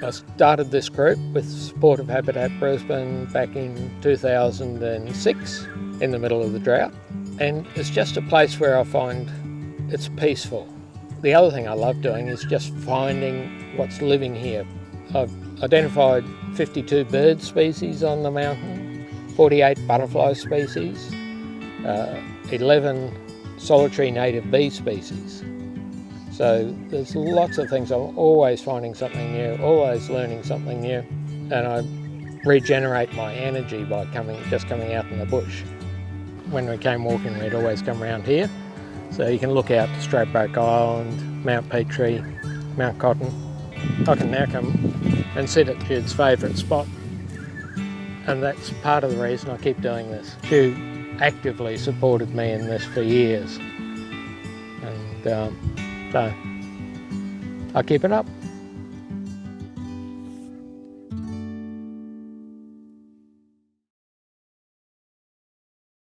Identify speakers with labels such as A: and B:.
A: I started this group with support of Habitat Brisbane back in 2006 in the middle of the drought, and it's just a place where I find it's peaceful. The other thing I love doing is just finding what's living here. I've identified 52 bird species on the mountain, 48 butterfly species, 11 solitary native bee species. So there's lots of things. I'm always finding something new, always learning something new, and I regenerate my energy by just coming out in the bush. When we came walking, we'd always come around here. So you can look out to Stradbroke Island, Mount Petrie, Mount Cotton. I can now come and sit at Jude's favourite spot, and that's part of the reason I keep doing this. Jude actively supported me in this for years, and so I keep it up.